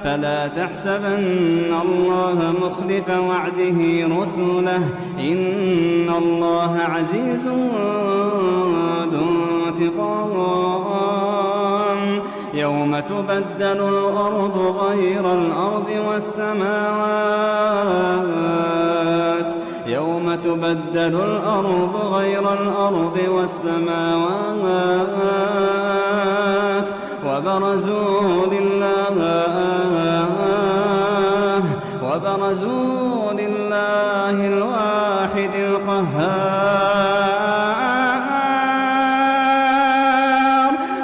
فلا تحسبن الله مخلف وعده رسله إن الله عزيز ذو انتقام يوم تبدل الأرض غير الأرض والسماوات يوم تبدل الأرض غير الأرض والسماوات وبرزوا لله الواحد القهار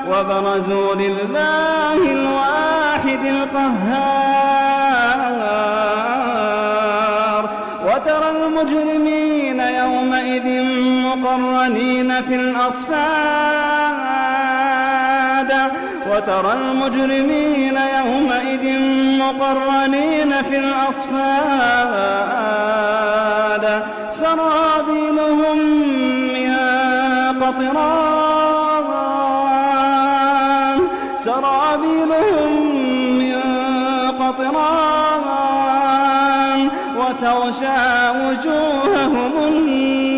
وبرزوا لله الواحد القهار وترى المجرمين يومئذ مقرنين في الأصفاد وترى المجرمين يومئذ مقرنين في الأصفاد سرابيلهم من قطران وتغشى وجوههم النار